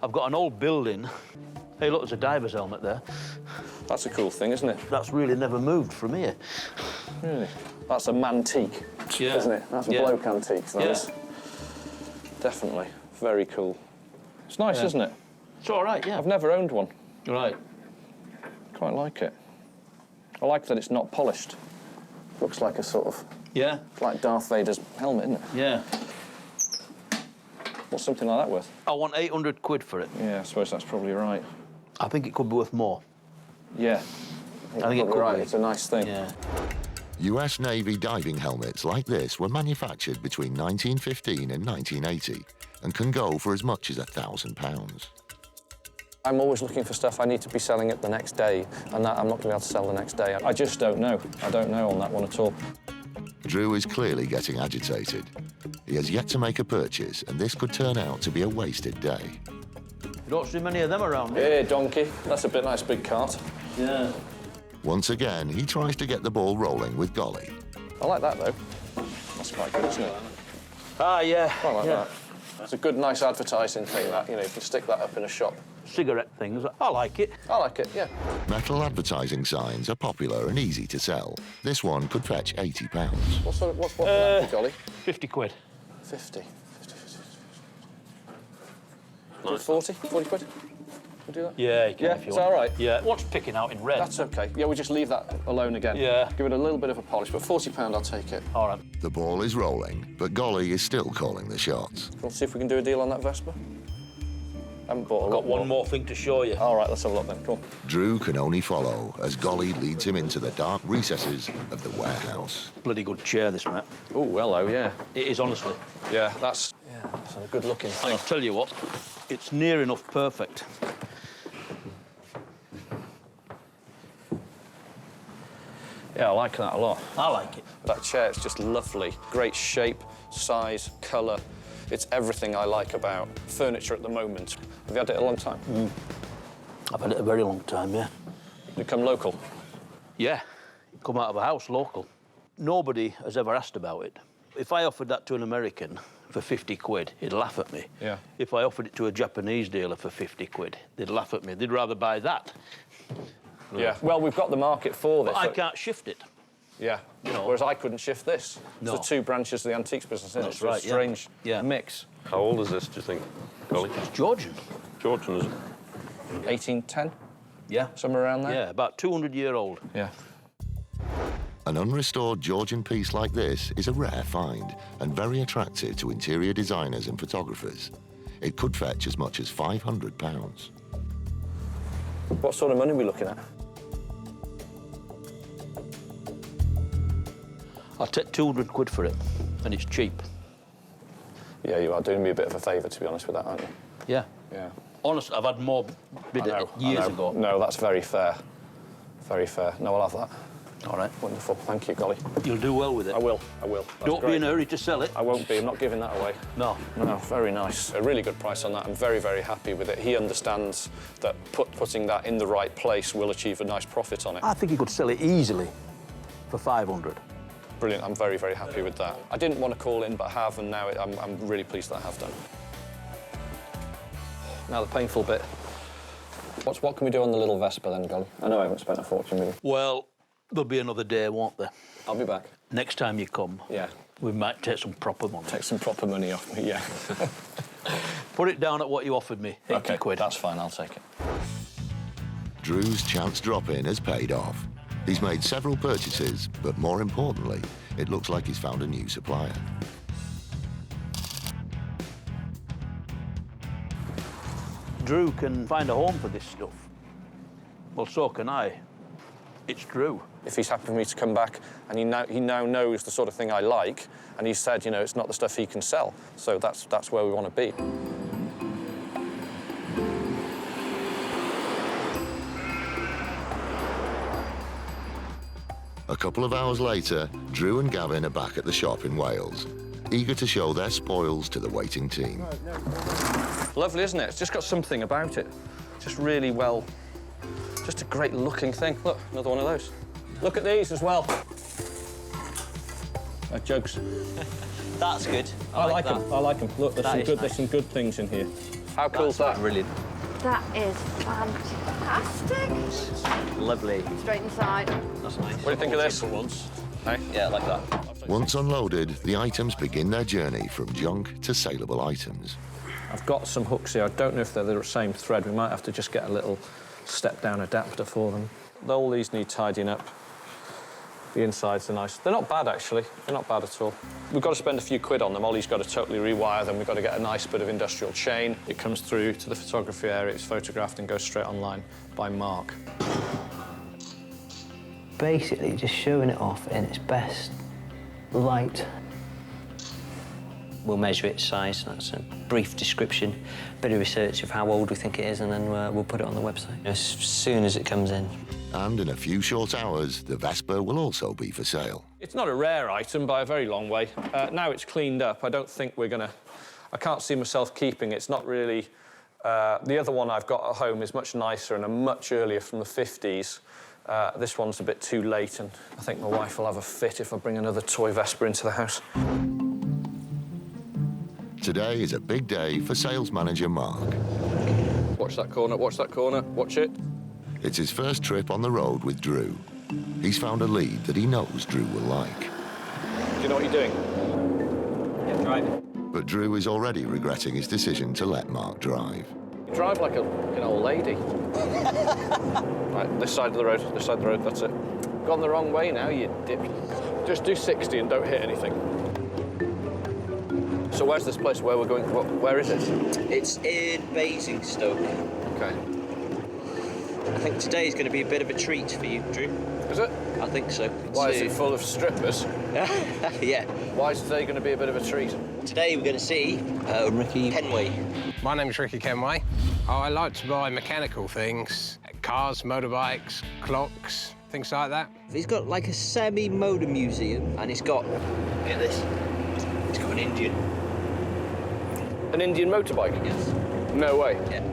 Speaker 9: I've got an old building. Hey, look, there's a diver's helmet there.
Speaker 2: That's a cool thing, isn't it?
Speaker 9: That's really never moved from here.
Speaker 2: Really? That's a mantique,
Speaker 9: Yeah.
Speaker 2: isn't it? That's a bloke antique. That is. Definitely. Very cool. It's nice, isn't it?
Speaker 9: It's all right, yeah.
Speaker 2: I've never owned one.
Speaker 9: Right.
Speaker 2: Quite like it. I like that it's not polished. Looks like a sort of...
Speaker 9: Yeah.
Speaker 2: Like Darth Vader's helmet, isn't it?
Speaker 9: Yeah.
Speaker 2: What's something like that worth?
Speaker 9: I want 800 quid for it.
Speaker 2: Yeah, I suppose that's probably right.
Speaker 9: I think it could be worth more.
Speaker 2: Yeah.
Speaker 9: I think it could
Speaker 2: right.
Speaker 9: be.
Speaker 2: It's a nice thing.
Speaker 9: Yeah.
Speaker 1: US Navy diving helmets like this were manufactured between 1915 and 1980 and can go for as much as £1,000.
Speaker 2: I'm always looking for stuff I need to be selling it the next day, and that I'm not going to be able to sell the next day. I just don't know. I don't know on that one at all.
Speaker 1: Drew is clearly getting agitated. He has yet to make a purchase, and this could turn out to be a wasted day.
Speaker 9: You don't see many of them around here.
Speaker 2: Hey, donkey. That's a nice big cart.
Speaker 9: Yeah.
Speaker 1: Once again, he tries to get the ball rolling with Golly.
Speaker 2: I like that, though. That's quite good, isn't it?
Speaker 9: Ah, yeah.
Speaker 2: Quite like that. It's a good, nice advertising thing, that, you know, you can stick that up in a shop.
Speaker 9: Cigarette things. I like it.
Speaker 2: I like it, yeah.
Speaker 1: Metal advertising signs are popular and easy to sell. This one could fetch £80.
Speaker 2: What's that, Golly?
Speaker 9: 50 quid.
Speaker 2: 50. 40? 40 quid? We'll do that?
Speaker 9: Yeah, you can if you
Speaker 2: is
Speaker 9: want.
Speaker 2: that all right?
Speaker 9: Yeah. What's picking out in red?
Speaker 2: That's OK. Yeah, we'll just leave that alone again.
Speaker 9: Yeah.
Speaker 2: Give it a little bit of a polish, but £40, I'll take it.
Speaker 9: All right.
Speaker 1: The ball is rolling, but Golly is still calling the shots.
Speaker 2: Let's see if we can do a deal on that Vespa. I haven't bought a lot
Speaker 9: Got one more thing to show you.
Speaker 2: All right, let's have a look then. Cool.
Speaker 1: Drew can only follow as Golly leads him into the dark recesses of the warehouse.
Speaker 9: Bloody good chair, this, Matt.
Speaker 2: Oh, hello, yeah.
Speaker 9: It is, honestly.
Speaker 2: Yeah, that's a good-looking thing.
Speaker 9: I'll tell you what, it's near enough perfect.
Speaker 2: Yeah, I like that a lot.
Speaker 9: I like it.
Speaker 2: That chair is just lovely. Great shape, size, colour. It's everything I like about furniture at the moment. Have you had it a long time?
Speaker 9: I've had it a very long time, yeah.
Speaker 2: You come local?
Speaker 9: Yeah. Come out of a house local. Nobody has ever asked about it. If I offered that to an American for 50 quid, he'd laugh at me.
Speaker 2: Yeah.
Speaker 9: If I offered it to a Japanese dealer for 50 quid, they'd laugh at me. They'd rather buy that.
Speaker 2: Yeah. Well, we've got the market for this.
Speaker 9: But I can't shift it.
Speaker 2: Yeah.
Speaker 9: You know.
Speaker 2: Whereas I couldn't shift this.
Speaker 9: No.
Speaker 2: It's the two branches of the antiques business, isn't
Speaker 9: That's
Speaker 2: it?
Speaker 9: right,
Speaker 2: It's a strange
Speaker 9: yeah.
Speaker 2: mix.
Speaker 4: How old is this, do you think, Golly?
Speaker 9: It's Georgian.
Speaker 4: Georgian, is it?
Speaker 2: 1810?
Speaker 9: Yeah.
Speaker 2: Somewhere around there?
Speaker 9: Yeah, about 200-year-old.
Speaker 2: Yeah.
Speaker 1: An unrestored Georgian piece like this is a rare find and very attractive to interior designers and photographers. It could fetch as much as £500.
Speaker 2: What sort of money are we looking at?
Speaker 9: I'll take 200 quid for it, and it's cheap.
Speaker 2: Yeah, you are doing me a bit of a favour, to be honest with that, aren't you?
Speaker 9: Yeah.
Speaker 2: Yeah.
Speaker 9: Honestly, I've had more bid years ago.
Speaker 2: No, that's very fair. Very fair. No, I'll have that.
Speaker 9: All right.
Speaker 2: Wonderful. Thank you, Golly.
Speaker 9: You'll do well with it.
Speaker 2: I will. I will. That's
Speaker 9: Don't
Speaker 2: great.
Speaker 9: be in a hurry to sell it.
Speaker 2: I won't be. I'm not giving that away.
Speaker 9: No.
Speaker 2: No, very nice. A really good price on that. I'm very, very happy with it. He understands that putting that in the right place will achieve a nice profit on it.
Speaker 9: I think you could sell it easily for 500.
Speaker 2: brilliant. I'm very, very happy with that. I didn't want to call in, but I have, and now I'm really pleased that I have done. Now the painful bit. What can we do on the little Vespa then, Golly? I know I haven't spent a fortune with you.
Speaker 9: Well, there'll be another day, won't there?
Speaker 2: I'll be back.
Speaker 9: Next time you come,
Speaker 2: Yeah.
Speaker 9: we might take some proper money.
Speaker 2: Take some proper money off me, yeah.
Speaker 9: Put it down at what you offered me, 80
Speaker 2: OK,
Speaker 9: quid.
Speaker 2: that's fine, I'll take it.
Speaker 1: Drew's chance drop-in has paid off. He's made several purchases, but more importantly, it looks like he's found a new supplier.
Speaker 9: Drew can find a home for this stuff. Well, so can I. It's Drew.
Speaker 2: If he's happy for me to come back, and he now knows the sort of thing I like, and he said, you know, it's not the stuff he can sell. So that's where we want to be.
Speaker 1: A couple of hours later, Drew and Gavin are back at the shop in Wales, eager to show their spoils to the waiting team.
Speaker 2: Lovely, isn't it? It's just got something about it. Just really well, just a great looking thing. Look, another one of those. Look at these as well. Jugs.
Speaker 10: That's good.
Speaker 2: I like them. I like them. Look, there's some good things in here. How cool is that?
Speaker 10: Brilliant.
Speaker 6: That is fantastic.
Speaker 10: Lovely.
Speaker 6: Straight inside.
Speaker 10: That's nice.
Speaker 2: What do you think of this? Once. Hey?
Speaker 10: Yeah, I like that.
Speaker 1: Once unloaded, the items begin their journey from junk to saleable items.
Speaker 2: I've got some hooks here. I don't know if they're the same thread. We might have to just get a little step-down adapter for them. All these need tidying up. The insides are nice. They're not bad, actually. They're not bad at all. We've got to spend a few quid on them. Ollie's got to totally rewire them. We've got to get a nice bit of industrial chain. It comes through to the photography area. It's photographed and goes straight online by Mark.
Speaker 10: Basically, just showing it off in its best light. We'll measure its size. That's a brief description, bit of research of how old we think it is, and then we'll put it on the website as soon as it comes in.
Speaker 1: And in a few short hours, the Vespa will also be for sale.
Speaker 2: It's not a rare item by a very long way. Now it's cleaned up, I don't think we're gonna... I can't see myself keeping it. It's not really... the other one I've got at home is much nicer and a much earlier from the 50s. This one's a bit too late, and I think my wife will have a fit if I bring another toy Vespa into the house.
Speaker 1: Today is a big day for sales manager Mark.
Speaker 2: Watch that corner, watch that corner, watch it.
Speaker 1: It's his first trip on the road with Drew. He's found a lead that he knows Drew will like.
Speaker 2: Do you know what you're doing?
Speaker 10: Yeah, driving.
Speaker 1: But Drew is already regretting his decision to let Mark drive.
Speaker 2: You drive like an old lady. Right, this side of the road, that's it. Gone the wrong way now, you dip. Just do 60 and don't hit anything. So where's this place where we're going? Where is it?
Speaker 10: It's in Basingstoke.
Speaker 2: Okay.
Speaker 10: I think today is going to be a bit of a treat for you, Drew.
Speaker 2: Is it?
Speaker 10: I think so.
Speaker 2: Why is it full of strippers?
Speaker 10: Yeah.
Speaker 2: Why is today going to be a bit of a treat?
Speaker 10: Today we're going to see Ricky Kenway.
Speaker 11: My name's Ricky Kenway. I like to buy mechanical things, cars, motorbikes, clocks, things like that.
Speaker 10: He's got like a semi-motor museum, and he's got, look at this, he's got an Indian.
Speaker 2: An Indian motorbike?
Speaker 10: Yes.
Speaker 2: No way.
Speaker 10: Yeah.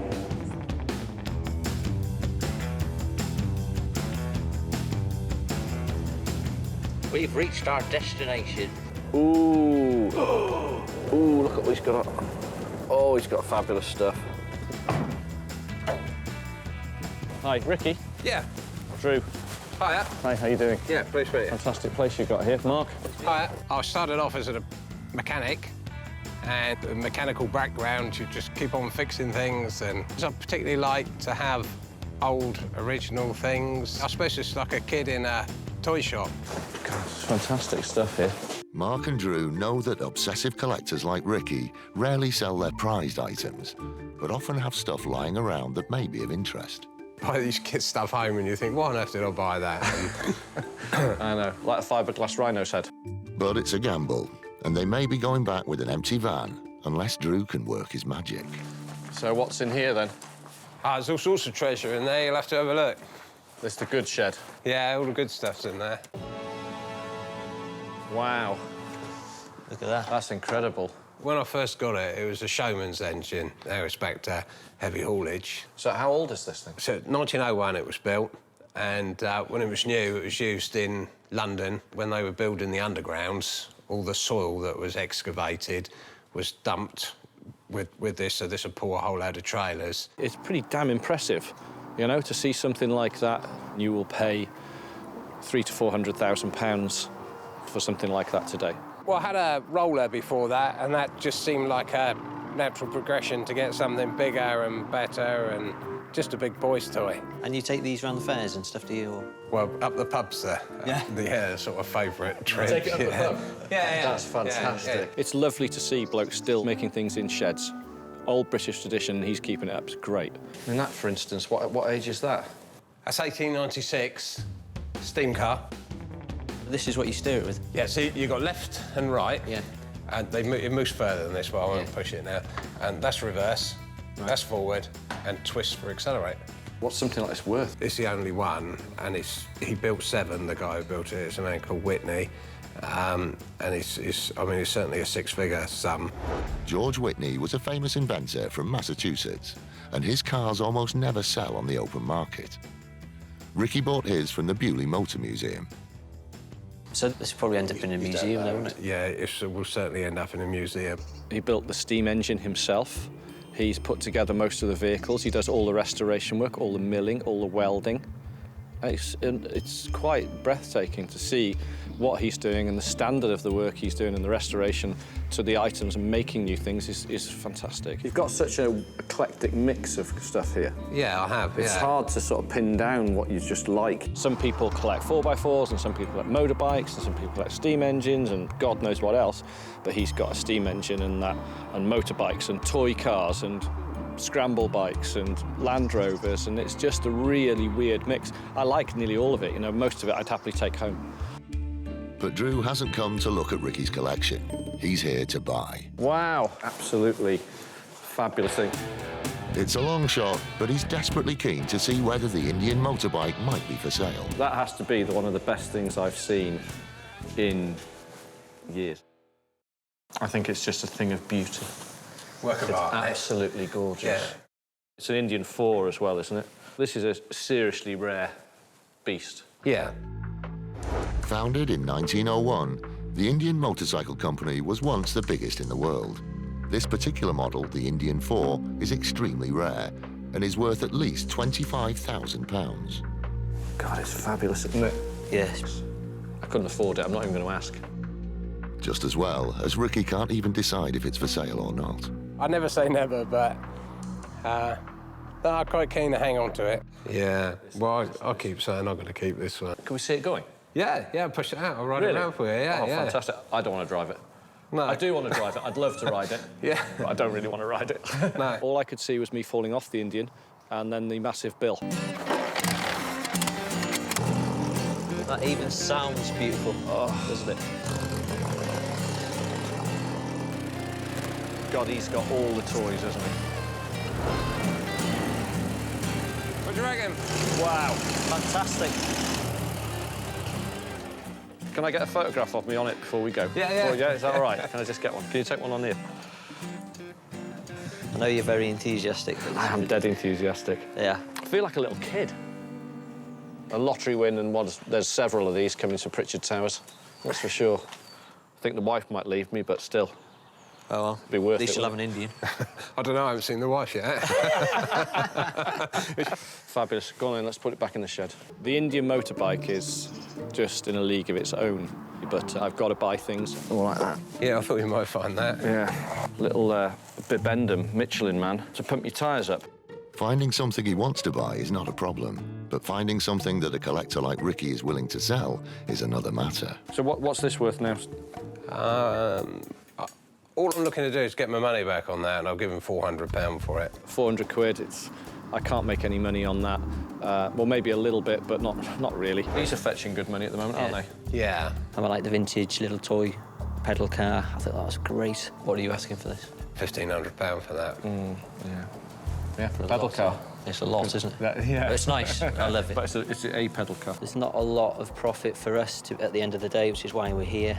Speaker 10: We've reached our destination.
Speaker 2: Ooh. Ooh, look at what he's got. Oh, he's got fabulous stuff. Hi, Ricky.
Speaker 11: Yeah.
Speaker 2: Drew.
Speaker 11: Hiya.
Speaker 2: Hi, how you doing?
Speaker 11: Yeah, please meet you.
Speaker 2: Fantastic place you've got here. Mark.
Speaker 11: Hiya. I started off as a mechanic, and a mechanical background, you just keep on fixing things, and I particularly like to have old, original things. I suppose it's like a kid in a toy shop.
Speaker 2: God, it's fantastic stuff here.
Speaker 1: Mark and Drew know that obsessive collectors like Ricky rarely sell their prized items, but often have stuff lying around that may be of interest.
Speaker 11: Buy these kids stuff home and you think, why on earth did I buy that?
Speaker 2: I know, like a fiberglass rhino's head.
Speaker 1: But it's a gamble, and they may be going back with an empty van unless Drew can work his magic.
Speaker 2: So what's in here then?
Speaker 11: There's all sorts of treasure in there, you'll have to have a look.
Speaker 2: This is the good shed.
Speaker 11: Yeah, all the good stuff's in there.
Speaker 2: Wow.
Speaker 10: Look at that.
Speaker 2: That's incredible.
Speaker 11: When I first got it, it was a showman's engine. They expect heavy haulage.
Speaker 2: So how old is this thing?
Speaker 11: So 1901 it was built, and when it was new, it was used in London, when they were building the undergrounds, all the soil that was excavated was dumped with this, so this would pull a whole load of trailers.
Speaker 2: It's pretty damn impressive, you know, to see something like that. You will pay £300,000 to £400,000 for something like that today.
Speaker 11: Well, I had a roller before that, and that just seemed like a natural progression to get something bigger and better, and just a big boy's toy.
Speaker 10: And you take these around the fairs and stuff, do you? Or?
Speaker 11: Well, up the pubs there.
Speaker 10: Yeah.
Speaker 11: The sort of favourite trip.
Speaker 2: Take it up the pub?
Speaker 11: Yeah.
Speaker 2: That's fantastic. Yeah. It's lovely to see blokes still making things in sheds. Old British tradition, he's keeping it up. It's great. And that, for instance, what age is that?
Speaker 11: That's 1896, steam car.
Speaker 10: This is what you steer it with?
Speaker 11: Yeah, so you've got left and right.
Speaker 10: Yeah.
Speaker 11: And it moves further than this, but I won't push it now. And that's reverse, that's forward, and twist for accelerate.
Speaker 2: What's something like this worth?
Speaker 11: It's the only one, and he built 7, the guy who built it. It's a man called Whitney. And it's certainly a 6-figure sum.
Speaker 1: George Whitney was a famous inventor from Massachusetts, and his cars almost never sell on the open market. Ricky bought his from the Bewley Motor Museum.
Speaker 10: So this will probably end up in a museum, though, won't it?
Speaker 11: Yeah, it will certainly end up in a museum.
Speaker 2: He built the steam engine himself. He's put together most of the vehicles. He does all the restoration work, all the milling, all the welding. It's quite breathtaking to see what he's doing, and the standard of the work he's doing and the restoration to the items and making new things is fantastic. You've got such an eclectic mix of stuff here.
Speaker 11: Yeah, I have,
Speaker 2: It's hard to sort of pin down what you just like. Some people collect 4x4s, and some people collect motorbikes, and some people collect steam engines, and God knows what else. But he's got a steam engine and that, and motorbikes, and toy cars, and scramble bikes and Land Rovers, and it's just a really weird mix. I like nearly all of it, you know, most of it I'd happily take home.
Speaker 1: But Drew hasn't come to look at Ricky's collection. He's here to buy.
Speaker 2: Wow, absolutely fabulous thing.
Speaker 1: It's a long shot, but he's desperately keen to see whether the Indian motorbike might be for sale.
Speaker 2: That has to be one of the best things I've seen in years. I think it's just a thing of beauty.
Speaker 11: Work of art.
Speaker 2: Absolutely gorgeous.
Speaker 11: Yeah.
Speaker 2: It's an Indian 4 as well, isn't it? This is a seriously rare beast.
Speaker 11: Yeah.
Speaker 1: Founded in 1901, the Indian Motorcycle Company was once the biggest in the world. This particular model, the Indian 4, is extremely rare and is worth at least £25,000.
Speaker 2: God, it's fabulous, isn't it?
Speaker 10: Yes.
Speaker 2: I couldn't afford it. I'm not even going to ask.
Speaker 1: Just as well as Ricky can't even decide if it's for sale or not.
Speaker 11: I never say never, but I'm quite keen to hang on to it. Yeah, well, I'll keep saying I'm going to keep this one.
Speaker 2: Can we see it going?
Speaker 11: Yeah, push it out. I'll ride
Speaker 2: Really?
Speaker 11: it around for you, yeah.
Speaker 2: Fantastic. I don't want to drive it.
Speaker 11: No.
Speaker 2: I do want to drive it. I'd love to ride it.
Speaker 11: Yeah.
Speaker 2: But I don't really want to ride it.
Speaker 11: No.
Speaker 2: All I could see was me falling off the Indian and then the massive bill.
Speaker 10: That even sounds beautiful, doesn't it?
Speaker 2: God, he's got all the toys, hasn't he?
Speaker 11: What do you reckon?
Speaker 10: Wow, fantastic.
Speaker 2: Can I get a photograph of me on it before we go?
Speaker 11: Yeah.
Speaker 2: Oh, yeah, is that all right? Can I just get one? Can you take one on here?
Speaker 10: I know you're very enthusiastic.
Speaker 2: I am dead enthusiastic.
Speaker 10: Yeah.
Speaker 2: I feel like a little kid. A lottery win, and there's several of these coming to Pritchard Towers. That's for sure. I think the wife might leave me, but still.
Speaker 10: Oh, well.
Speaker 2: Be worth
Speaker 10: At least
Speaker 2: it,
Speaker 10: you'll have an Indian.
Speaker 11: I don't know, I haven't seen the wife yet.
Speaker 2: Fabulous. Go on then, let's put it back in the shed. The Indian motorbike is just in a league of its own, but I've got to buy things all like that.
Speaker 11: Yeah, I thought you might find that.
Speaker 2: Yeah. Little Bibendum Michelin man to pump your tyres up.
Speaker 1: Finding something he wants to buy is not a problem, but finding something that a collector like Ricky is willing to sell is another matter.
Speaker 2: So what's this worth now?
Speaker 11: All I'm looking to do is get my money back on that, and I'll give him £400 for it.
Speaker 2: 400 quid. I can't make any money on that. Well, maybe a little bit, but not really. These are fetching good money at the moment, aren't they?
Speaker 11: Yeah.
Speaker 10: I like the vintage little toy pedal car. I thought that was great. What are you asking for this?
Speaker 11: £1,500 for that.
Speaker 2: Yeah, for a pedal car.
Speaker 10: It's a lot, isn't it?
Speaker 2: Yeah.
Speaker 10: But it's nice. I love it.
Speaker 2: But it's a pedal car.
Speaker 10: There's not a lot of profit for us at the end of the day, which is why we're here.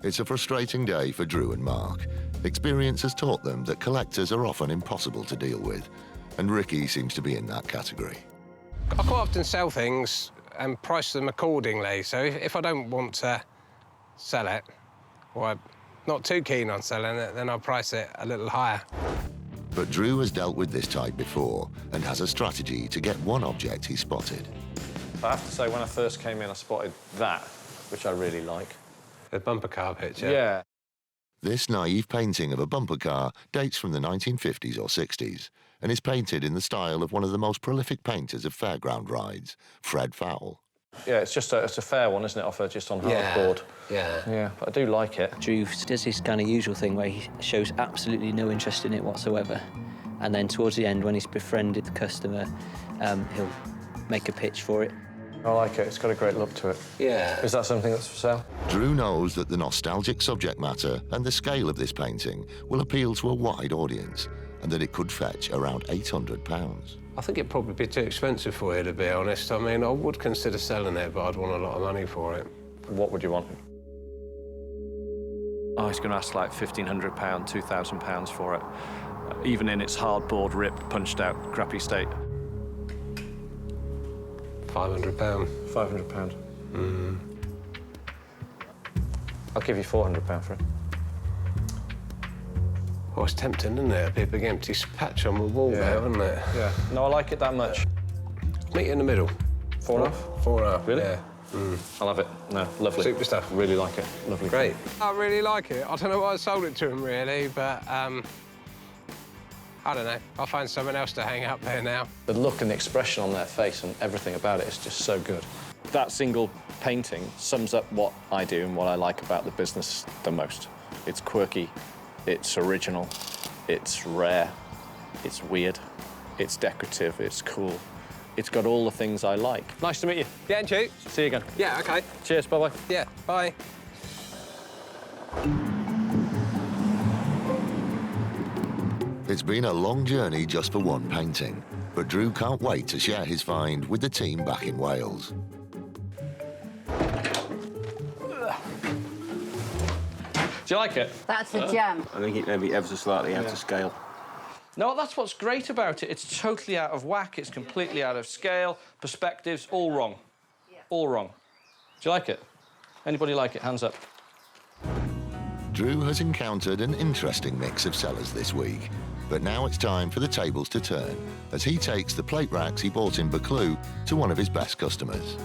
Speaker 1: It's a frustrating day for Drew and Mark. Experience has taught them that collectors are often impossible to deal with, and Ricky seems to be in that category.
Speaker 11: I quite often sell things and price them accordingly. So if I don't want to sell it, or I'm not too keen on selling it, then I'll price it a little higher.
Speaker 1: But Drew has dealt with this type before and has a strategy to get one object he spotted.
Speaker 2: I have to say, when I first came in, I spotted that, which I really like.
Speaker 11: The bumper car picture?
Speaker 2: Yeah.
Speaker 1: This naive painting of a bumper car dates from the 1950s or 60s and is painted in the style of one of the most prolific painters of fairground rides, Fred Fowle.
Speaker 2: Yeah, it's a fair one, isn't it, offer just on hardboard?
Speaker 11: Yeah.
Speaker 2: Yeah, but I do like it.
Speaker 10: Drew does this kind of usual thing where he shows absolutely no interest in it whatsoever. And then towards the end, when he's befriended the customer, he'll make a pitch for it.
Speaker 2: I like it. It's got a great look to it.
Speaker 11: Yeah.
Speaker 2: Is that something that's for sale?
Speaker 1: Drew knows that the nostalgic subject matter and the scale of this painting will appeal to a wide audience and that it could fetch around £800.
Speaker 11: I think it'd probably be too expensive for you, to be honest. I mean, I would consider selling it, but I'd want a lot of money for it.
Speaker 2: What would you want?
Speaker 5: Oh, he's going to ask like £1,500, £2,000 for it, even in its hardboard, ripped, punched out, crappy state.
Speaker 11: £500.
Speaker 2: £500.
Speaker 11: Mm.
Speaker 2: I'll give you £400 for it.
Speaker 11: Well, it's tempting, isn't it? It'd be a big empty patch on the wall there, wouldn't it?
Speaker 2: Yeah. No, I like it that much.
Speaker 11: Meet in the middle.
Speaker 2: 4.5?
Speaker 11: 4.5.
Speaker 2: Really?
Speaker 11: Yeah. Mm.
Speaker 2: I'll have it. No, lovely.
Speaker 11: Super stuff.
Speaker 2: Really like it. Lovely.
Speaker 11: Great. I really like it. I don't know why I sold it to him, really, but I don't know. I'll find someone else to hang up there now.
Speaker 2: The look and the expression on their face and everything about it is just so good. That single painting sums up what I do and what I like about the business the most. It's quirky, it's original, it's rare, it's weird, it's decorative, it's cool. It's got all the things I like. Nice to meet you.
Speaker 11: Yeah, and you.
Speaker 2: See you again.
Speaker 11: Yeah, OK.
Speaker 2: Cheers, bye-bye.
Speaker 11: Yeah, bye.
Speaker 1: It's been a long journey just for one painting, but Drew can't wait to share his find with the team back in Wales.
Speaker 2: Do you like it?
Speaker 6: That's a gem.
Speaker 12: I think it may be ever so slightly out of scale.
Speaker 2: No, that's what's great about it. It's totally out of whack. It's completely out of scale. Perspectives, all wrong. Yeah. All wrong. Do you like it? Anybody like it? Hands up.
Speaker 1: Drew has encountered an interesting mix of sellers this week, but now it's time for the tables to turn as he takes the plate racks he bought in Buccleuch to one of his best customers.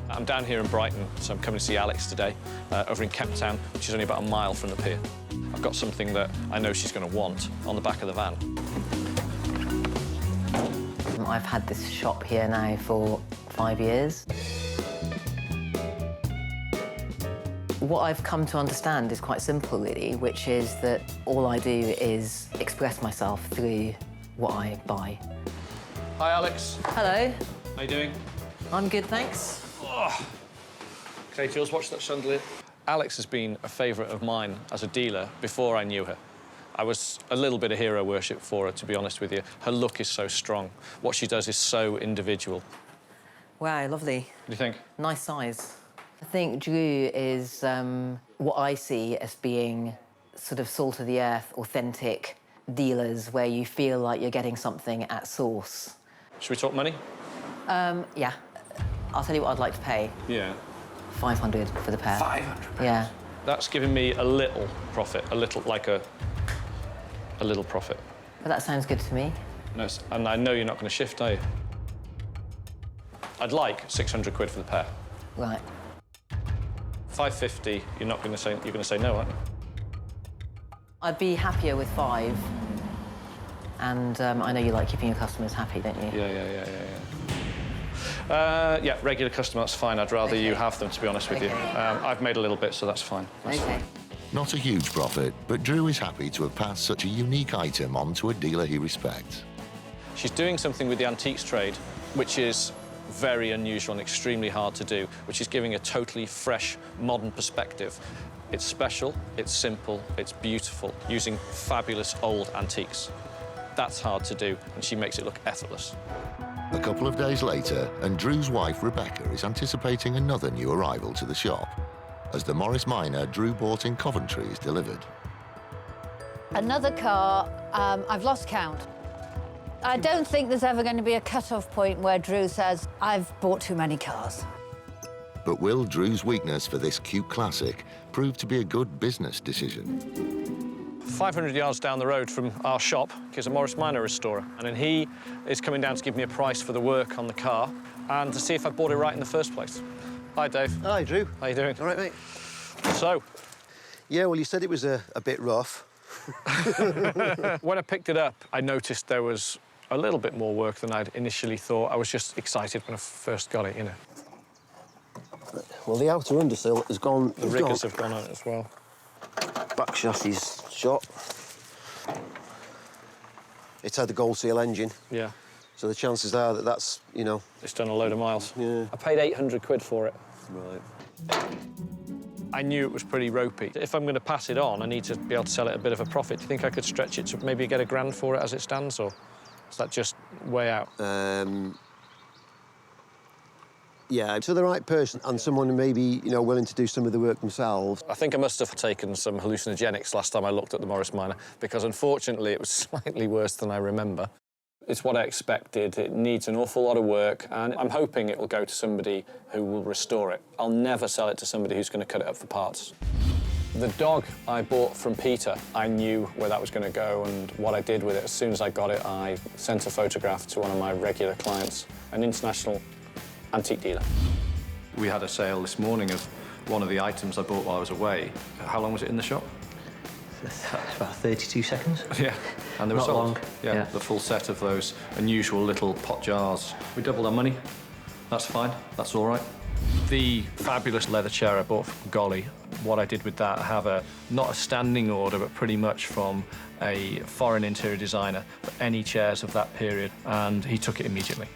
Speaker 2: I'm down here in Brighton, so I'm coming to see Alex today, over in Kemp Town, which is only about a mile from the pier. I've got something that I know she's going to want on the back of the van.
Speaker 13: I've had this shop here now for 5 years. What I've come to understand is quite simple, really, which is that all I do is express myself through what I buy.
Speaker 2: Hi, Alex.
Speaker 13: Hello.
Speaker 2: How you doing?
Speaker 13: I'm good, thanks.
Speaker 2: Oh. OK, Jules, watch that chandelier. Alex has been a favourite of mine as a dealer before I knew her. I was a little bit of hero worship for her, to be honest with you. Her look is so strong. What she does is so individual.
Speaker 13: Wow, lovely.
Speaker 2: What do you think?
Speaker 13: Nice size. I think Drew is what I see as being sort of salt-of-the-earth, authentic dealers where you feel like you're getting something at source.
Speaker 2: Should we talk money?
Speaker 13: Yeah. I'll tell you what I'd like to pay.
Speaker 2: Yeah.
Speaker 13: 500 for the pair.
Speaker 2: 500?
Speaker 13: Yeah.
Speaker 2: That's giving me a little profit, a little, like a little profit.
Speaker 13: But that sounds good to me.
Speaker 2: No, and I know you're not going to shift, are you? I'd like 600 quid for the pair.
Speaker 13: Right.
Speaker 2: 550, you're not going to say, you're going to say no, aren't you?
Speaker 13: I'd be happier with 5. And I know you like keeping your customers happy, don't you?
Speaker 2: Yeah. Yeah, regular customer, that's fine. I'd rather you have them, to be honest with you. I've made a little bit, so that's fine. That's fine.
Speaker 1: Not a huge profit, but Drew is happy to have passed such a unique item on to a dealer he respects.
Speaker 2: She's doing something with the antiques trade, which is very unusual and extremely hard to do, which is giving a totally fresh, modern perspective. It's special, it's simple, it's beautiful, using fabulous old antiques. That's hard to do, and she makes it look effortless.
Speaker 1: A couple of days later, and Drew's wife, Rebecca, is anticipating another new arrival to the shop, as the Morris Minor Drew bought in Coventry is delivered.
Speaker 6: Another car, I've lost count. I don't think there's ever going to be a cut-off point where Drew says, I've bought too many cars.
Speaker 1: But will Drew's weakness for this cute classic prove to be a good business decision?
Speaker 2: 500 yards down the road from our shop is a Morris Minor restorer, and then he is coming down to give me a price for the work on the car and to see if I bought it right in the first place. Hi, Dave.
Speaker 14: Hi, Drew.
Speaker 2: How you doing?
Speaker 14: All right, mate.
Speaker 2: So?
Speaker 14: Yeah, well, you said it was a bit rough.
Speaker 2: When I picked it up, I noticed there was a little bit more work than I'd initially thought. I was just excited when I first got it, you know.
Speaker 14: Well, the outer undersill has gone...
Speaker 2: The riggers have gone on it as well.
Speaker 14: Back chassis shot. It's had the gold seal engine.
Speaker 2: Yeah.
Speaker 14: So the chances are that that's, you know...
Speaker 2: It's done a load of miles.
Speaker 14: Yeah.
Speaker 2: I paid 800 quid for it.
Speaker 14: Right.
Speaker 2: I knew it was pretty ropey. If I'm going to pass it on, I need to be able to sell it a bit of a profit. Do you think I could stretch it to maybe get £1,000 for it as it stands, or is that just way out?
Speaker 14: Yeah, to the right person and someone who may be, you know, willing to do some of the work themselves.
Speaker 2: I think I must have taken some hallucinogenics last time I looked at the Morris Minor, because unfortunately it was slightly worse than I remember. It's what I expected. It needs an awful lot of work, and I'm hoping it will go to somebody who will restore it. I'll never sell it to somebody who's going to cut it up for parts. The dog I bought from Peter, I knew where that was going to go and what I did with it. As soon as I got it, I sent a photograph to one of my regular clients, an international antique dealer.
Speaker 5: We had a sale this morning of one of the items I bought while I was away. How long was it in the shop?
Speaker 10: About 32 seconds.
Speaker 5: Yeah, and they were
Speaker 10: Not
Speaker 5: sold.
Speaker 10: long.
Speaker 5: Yeah, the full set of those unusual little pot jars. We doubled our money. That's fine. That's all right. The fabulous leather chair I bought from Golly, what I did with that, I have not a standing order, but pretty much from a foreign interior designer for any chairs of that period, and he took it immediately.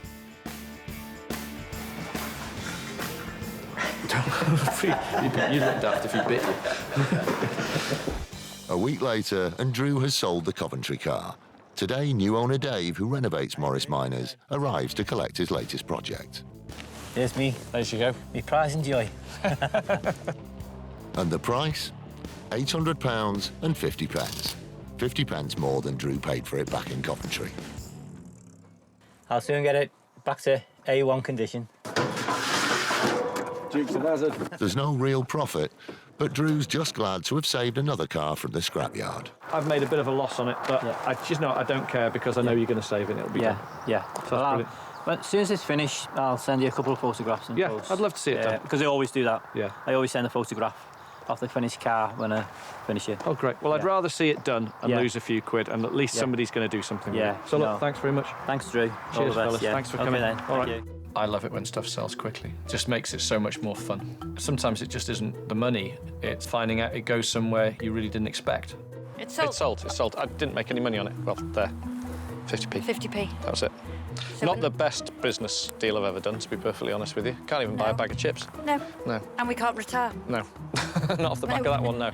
Speaker 5: You'd look daft if he bit you.
Speaker 1: A week later, and Drew has sold the Coventry car. Today, new owner Dave, who renovates Morris Minors, arrives to collect his latest project.
Speaker 10: Here's me.
Speaker 2: There you go.
Speaker 10: Me prize and joy.
Speaker 1: And the price? £800 and 50 pence. 50 pence more than Drew paid for it back in Coventry.
Speaker 10: I'll soon get it back to A1 condition.
Speaker 1: There's no real profit, but Drew's just glad to have saved another car from the scrapyard.
Speaker 2: I've made a bit of a loss on it, but I don't care because I know you're going to save it and it'll be done.
Speaker 10: Yeah.
Speaker 2: So
Speaker 10: well, as soon as it's finished, I'll send you a couple of photographs and posts.
Speaker 2: I'd love to see it done.
Speaker 10: Because I always do that.
Speaker 2: Yeah.
Speaker 10: I always send a photograph of the finished car when I finish it.
Speaker 2: Oh, great. Well, I'd rather see it done and lose a few quid, and at least somebody's going to do something with it. So, look, thanks very much.
Speaker 10: Thanks, Drew.
Speaker 2: Cheers, fellas. Thanks for coming.
Speaker 10: Then.
Speaker 2: All right.
Speaker 10: Thank you.
Speaker 2: I love it when stuff sells quickly. It just makes it so much more fun. Sometimes it just isn't the money. It's finding out it goes somewhere you really didn't expect.
Speaker 6: It's sold.
Speaker 2: It's sold. It's sold. I didn't make any money on it. Well, there. 50p.
Speaker 6: 50p.
Speaker 2: That was it.
Speaker 6: So
Speaker 2: Not the best business deal I've ever done, to be perfectly honest with you. Can't even buy a bag of chips.
Speaker 6: No.
Speaker 2: No.
Speaker 6: And we can't retire.
Speaker 2: No. Not off the back of that one, no.